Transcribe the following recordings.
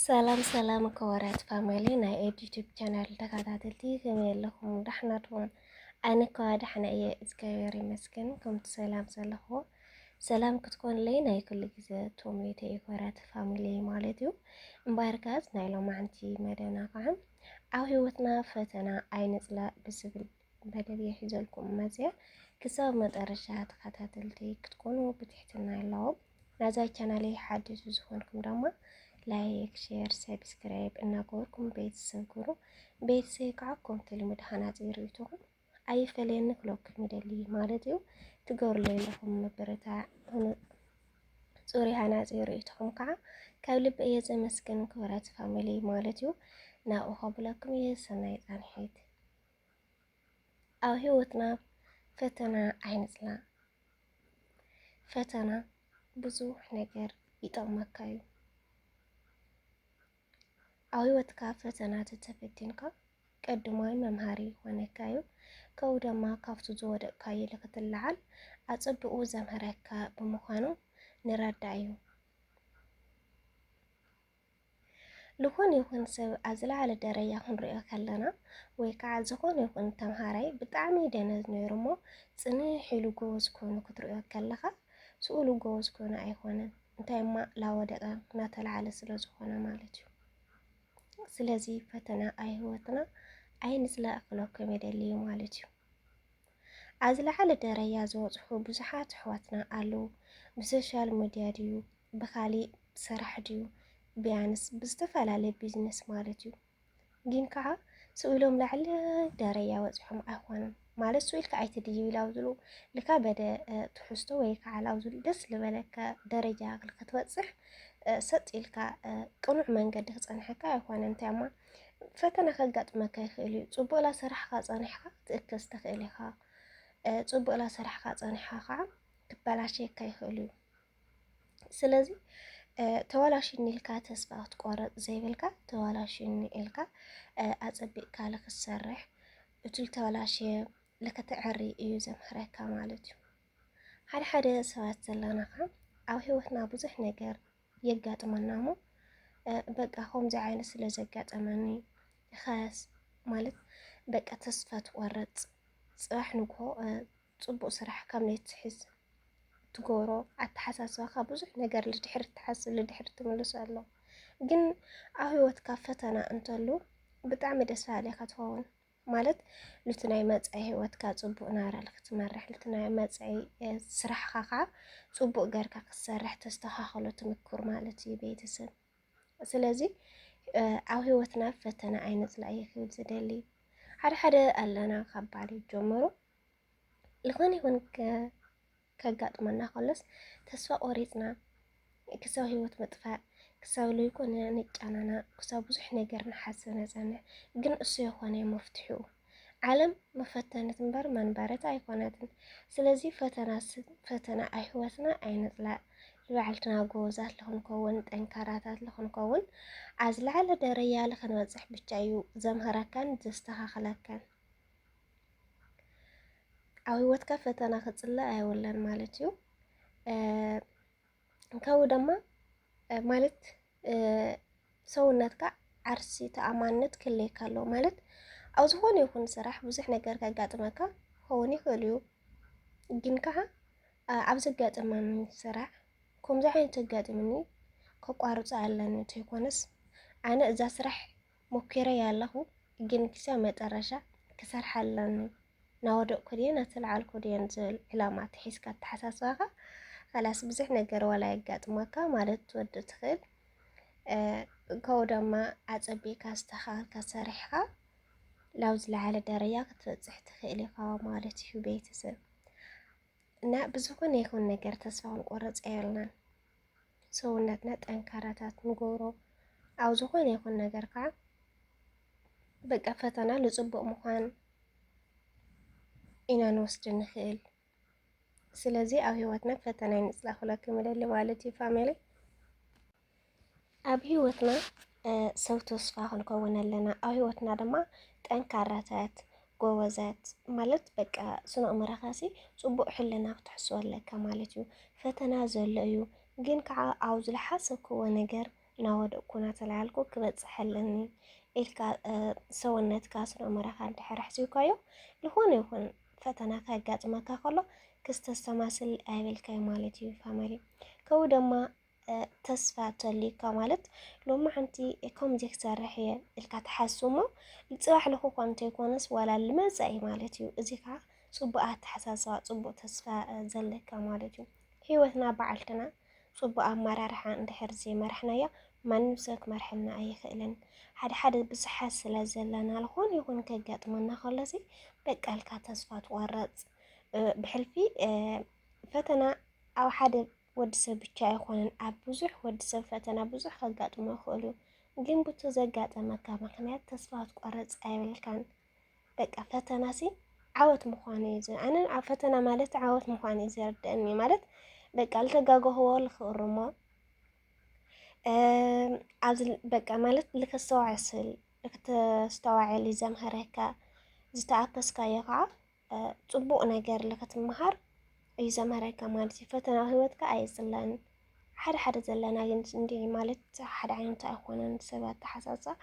ሰላም ከወራት ፋሚሊ ናይ ዩቲዩብ ቻናል ተከታተልቲ ከመይ ኣለኹም ዳሕና ትኹን ኣነ ከዋ ዳሕና እየ እግዚአብሔር ይመስገን ከምቲ ሰላም ዘለኹ ሰላም ክትኮንለይ ናይ ኩሉ ግዜ ቶሜቴ ኮራት ፋሚሊ ማለት እዩ እምበርካዝ ናይ ሎማዓንቲ መደብና ከዓ ኣብ ህይወትና ፈተና ኣይንፅላእ ብዝብል መደብ እየ ሒዘልኩም መፅአ ክሳብ መጨረሻ ተከታተልቲ ክትኮኑ ብትሕትና ኣለዎ ናዛ ቻናል ሓድሽ ዝኾንኩም ድማ ላይክ ሼር ሰብስክራይብ እናገበርኩም ቤተሰብ ኩሩ ቤተሰብ ከዓ ከምቲ ልምድ ሓናፂ ርኢቱኩም ኣይፈለየኒ ክለኩም ይደሊ ማለት እዩ ትገብርሉ ዘለኹም መበረታዕ ፅሩይ ሓናፂ ርኢቱኩም ከዓ ካብ ልቢ እየ ዘመስግን ክብራት ፋሚሊ ማለት እዩ ናብኡ ከብለኩም እየ ሰናይ ፃንሒት ኣብ ህይወትና ፈተና ኣይንፅላእ ፈተና ብዙሕ ነገር ይጠቕመካ እዩ ኣብ ህይወትካ ፈተና ተፈቲንካ ቀድማይ መምሃሪ ይኾነካ እዩ ከው ድማ ካብቲ ዝወደቅካዮ ንክትለዓል ኣፀቢቑ ዘምሃረካ ብምዃኑ ንረዳእ እዩ ዝኾነ ይኹን ሰብ ኣብ ዝለዓለ ደረጃ ክንሪኦ ከለና ወይ ከዓ ዝኾነ ይኹን ተምሃራይ ብጣዕሚ ደነዝ ነይሩ እሞ ፅንሕ ኢሉ ጎበዝ ኮይኑ ክትሪኦ ከለኻ ስኡሉ ጎበዝ ኮይኑ ኣይኮነን እንታይ እማ ላወደቐ እናተለዓለ ስለ ዝኾነ ማለት እዩ ስለዚ ፈተና ኣብ ህይወትና ኣይንፅላእ ክብለኩም ይደሊ ማለት እዩ ኣብ ዝለዓለ ደረጃ ዝበፅሑ ብዙሓት ኣሕዋትና ኣለው ብሶሻል ሚድያ ድዩ ብካሊእ ስራሕ ድዩ ቢያንስ ብዝተፈላለየ ቢዝነስ ማለት እዩ ግን ከዓ ስኢሎም ላዕለ ደረጃ በፂሖም ኣይኮነን ማለት ስኢልካ ኣይትድይብ ኢሉ ኣብዝብሉ ልካ በደ ትሕዝቶ ወይ ከዓ ኣብዝብሉ ደስ ዝበለካ ደረጃ ክትበፅሕ ሰጥ ኢልካ ቅኑዕ መንገዲ ክፀንሐካ ኣይኮነን እንታይ እማ ፈተና ከጋጥመካ ይኽእል እዩ ፅቡቅ ላ ስራሕካ ፀኒሕካ ትእከስ ትኽእል ኢኻ ፅቡቅ ላ ስራሕካ ፀኒሕካ ከዓ ክበላሸየካ ይኽእል እዩ ስለዚ ተዋላሽኒ ኢልካ ተስፋ ክትቆርፅ ዘይብልካ ተዋላሽኒ ኢልካ ኣፀቢቕካ ንክትሰርሕ እቲ ዝተበላሸየ ንክትዕሪ እዩ ዘምሃረካ ማለት እዩ ሓደ ሰባት ዘለና ከዓ ኣብ ህይወትና ብዙሕ ነገር የጋጥመና እሞ በቃ ከምዚ ዓይነት ስለ ዘጋጠመኒ ኸስ ማለት በቃ ተስፋ ትቆርፅ ፅባሕ ንግሆ ፅቡቅ ስራሕ ካብ ናይ ትሕዝ ትገብሮ ኣተሓሳስባኻ ብዙሕ ነገር ልድሕሪ ትሓስብ ልድሕሪ ትምልስ ኣሎ ግን ኣብ ህይወትካ ፈተና እንተሉ ብጣዕሚ ደስ በሃሊካ ትኸውን ማለት ነቲ ናይ መፃኢ ህይወትካ ፅቡቅ ናብራ ንክትመርሕ ነቲ ናይ መፃኢ ስራሕካ ከዓ ፅቡቅ ጌርካ ክትሰርሕ ተስተኻኽሎ ትምኩር ማለት እዩ ቤተሰብ ስለዚ ኣብ ህይወትና ፈተና ኣይንፅላእ እየ ክብል ዝደሊ ሓደ ኣለና ካብ ባል ጀምሮ ዝኾነ ይኹን ከጋጥመና ከሎስ ተስፋ ቆሪፅና ክሳብ ህይወት ምጥፋእ ክሳብ ለይኮነ ንጫናናቕ ክሳብ ብዙሕ ነገር ንሓስብ ነፀንሕ ግን እሱ የኾነ መፍትሒኡ ዓለም መፈተነት እምበር መንበረት ኣይኮነትን ስለዚ ፈተና ኣብ ህይወትና ኣይንፅላእ ባዕልትና ጎበዛት ንኽንከውን ጠንካራታት ንኽንከውን ኣብ ዝለዓለ ደረጃ ንክንበፅሕ ብቻ እዩ ዘምሃረካን ዘስተኻኽለካን ኣብ ህይወትካ ፈተና ክፅላእ ኣይወለን ማለት እዩ ካብኡ ድማ ማለት ሰውነትካ ዓርሲ ተኣማንነት ክህልየካ ኣለዎ ማለት ኣብ ዝኾነ ይኹን ስራሕ ብዙሕ ነገር ከጋጥመካ ክኸውን ይኽእል እዩ ግን ከዓ ኣብ ዘጋጥመኒ ስራሕ ከምዚ ዓይነት ኣጋጢሙኒ ከቋርፆ ኣለኒ እንተይኮነስ ኣነ እዛ ስራሕ ሞኪረያ ኣለኹ ግን ክሳብ መጨረሻ ክሰርሓ ኣለኒ ናወደቅኩ ድየ ናተለዓልኩ ድየን ዝብል ዕላማ ትሒዝካ ኣተሓሳስባኻ خلاص ብዙሕ ነገር ወላ የጋጥመካ ማለት ትወድእ ትኽእል ካብኡ ድማ ኣፀቢቕካ ዝተኻልካ ሰሪሕካ ላብ ዝለዓለ ደረጃ ክትበፅሕ ትኽእል ኢኻ ማለት እዩ ቤተሰብ እና ብዝኾነ ይኹን ነገር ተስፋ ክንቆርፅ የብልናን ሰውነትና ጠንካራታት ንገብሮ ኣብ ዝኾነ ይኹን ነገር ከዓ በቃ ፈተና ንፅቡቅ ምዃን ኢና ንወስድ ንኽእል ስለዚ ኣብ ህይወትና ፈተና ኣይንፅላእ ክብለኩም ይደሊ ማለት እዩ ፋሚሊ ኣብ ህይወትና ሰብ ተስፋ ክንከውን ኣለና ኣብ ህይወትና ድማ ጠንካራታት ጎበዛት ማለት በቃ ስነ ኣእምሮኻሲ ፅቡቅ ሕልና ክትሕስቦ ኣለካ ማለት እዩ ፈተና ዘሎ እዩ ግን ከዓ ኣብ ዝለሓሰብክዎ ነገር እናወደቕኩ እናተላልኩ ክበፅሐለኒ ኢልካ ሰውነትካ ስነምርካ እንድሕር ሕሲብካዮ ዝኾነ ይኹን ፈተና ከጋጥመካ ከሎ ክስተሰማስል ኣይብልካዮ ማለት እዩ ፋሚሊ። ከምኡ ድማ ተስፋ ተሊካ ማለት ሎሚ ሓንቲ ከምዚ ክሰርሕ እየ ኢልካ ትሓስብ እሞ ፅባሕ ልኹ እኳ እንተይኮነስ ዋላ ልመፅእ ማለት እዩ። እዚ ከዓ ፅቡቅ ኣተሓሳስባ ፅቡቅ ተስፋ ዘለካ ማለት እዩ። ሂወትና በዓልትና ፅቡቅ ኣመራርሓ እንድሕር ዘይመራሕናዮ ማንም ሰብ ክመርሐልና ኣይኽእልን። ሓደ ሓደ ብዙሓት ስለ ዘለና ዝኾነ ይኹን ከጋጥመና ከሎሲ በቃ ኢልካ ተስፋ ትቆርፅ። ብሕልፊ ፈተና ኣብ ሓደ ወዲ ሰብ ብቻ ኣይኮነን፣ ኣብ ብዙሕ ወዲ ሰብ ፈተና ብዙሕ ከጋጥሞ ይኽእል እዩ። ግን ብቱ ዘጋጠመካ ምክንያት ተስፋ ትቆርፅ ኣይብልካን። በቃ ፈተናሲ ዓወት ምዃኑ እዩ ኣነ ኣብ ፈተና ማለት ዓወት ምዃኑ እዩ ዘርድአኒ ማለት በቃ ልተጋግህዎ ልኽእርሞ ኣብዚ በቃ ማለት ልከስተዋዕል ልክተስተዋዕል እዩ ዘምሃረካ ዝተኣከስካዮ ከዓ ፅቡቅ ነገር ልክትምሃር እዩ ዘምሃረካ ማለት እዩ። ፈተና ሂወትካ ኣይፅላእን። ሓደ ሓደ ዘለና ግን እንዲ ማለት ሓደ ዓይነት ኣይኮነን ሰብ ኣተሓሳስባ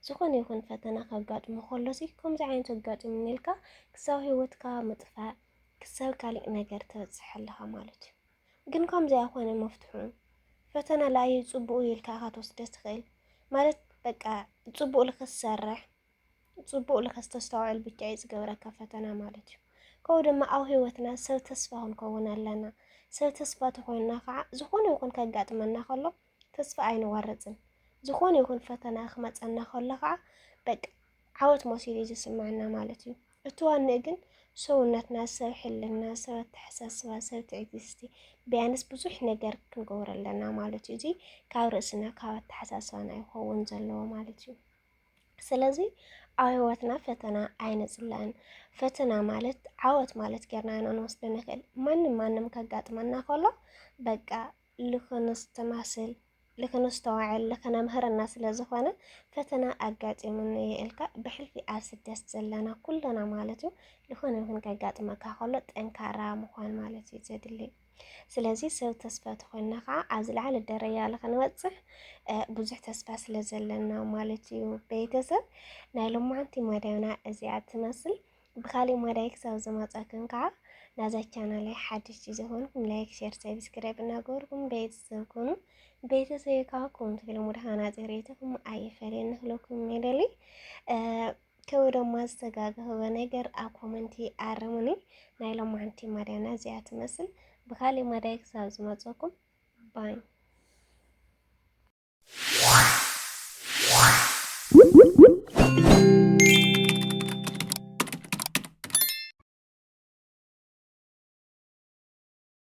ዝኾነ ይኹን ፈተና ከጋጥሞ ከሎሲ ከምዚ ዓይነት ኣጋጢሙኒ ኢልካ ክሳብ ሂወትካ ምጥፋእ ክሳብ ካሊእ ነገር ተበፅሕ ኣለካ ማለት እዩ። ግን ከምዚ ኣይኮነን መፍትሑ ፈተና ላይ ፅቡቅ ኢልካ ኢኻ ትወስዶ ትኽእል ማለት በቃ ፅቡቅ ልክትሰርሕ ፅቡቅ ልክተስተውዕል ብቻ እዩ ዝገብረካ ፈተና ማለት እዩ። ከምኡ ድማ ኣብ ሂወትና ሰብ ተስፋ ክንከውን ኣለና። ሰብ ተስፋ ተኮይንና ከዓ ዝኾነ ይኹን ከጋጥመና ከሎ ተስፋ ኣይንቆርፅን። ዝኾነ ይኹን ፈተና ክመፀና ከሎ ከዓ በቃ ዓወት መሲሉ እዩ ዝስምዐና ማለት እዩ። እቲ ዋንኡ ግን ሰውነትና ሰብ ሕልና ሰብ ኣተሓሳስባ ሰብ ትዕግስቲ ቢያንስ ብዙሕ ነገር ክንገብር ኣለና ማለት እዩ። እዚ ካብ ርእስና ካብ ኣተሓሳስባና ይኸውን ዘለዎ ማለት እዩ። ስለዚ ኣብ ሂወትና ፈተና ኣይነፅላእን። ፈተና ማለት ዓወት ማለት ጌርና ኢና ንወስዶ ንኽእል። ማንም ከጋጥመና ከሎ በቃ ልክነስተማስል ልክነስተዋዕል ልክነምህረና ስለ ዝኾነ ፈተና ኣጋጢሙኒ እየ ኢልካ ብሕልፊ ኣብ ስደት ዘለና ኩልና ማለት እዩ ዝኾነ ይኹን ከጋጥመካ ከሎ ጠንካራ ምዃን ማለት እዩ ዘድሊ። ስለዚ ሰብ ተስፋ ተኮይንና ከዓ ኣብ ዝለዓለ ደረጃ ንክንበፅሕ ብዙሕ ተስፋ ስለ ዘለና ማለት እዩ። ቤተሰብ ናይ ሎማዓንቲ መደብና እዚኣ ትመስል። ብካሊእ መዳይ ክሳብ ዝመፀክን ከዓ ናዛ ቻናለይ ሓድሽ ዝኾንኩም ላይክ ሼር ሰብስክራይብ እናገበርኩም ቤተሰብ ኮኑ። ቤተሰብ ከዓ ከምቲ ልሙድ ሃናፂሬትኩም ኣይፈለየን ንክለኩም ይደሊ። ከምኡ ድማ ዝተጋገበ ነገር ኣብ ኮመንቲ ኣርሙኒ። ናይ ሎማዓንቲ መደብና እዚኣ ትመስል። ብካሊእ መዳይ ክሳብ ዝመፀኩም ባይ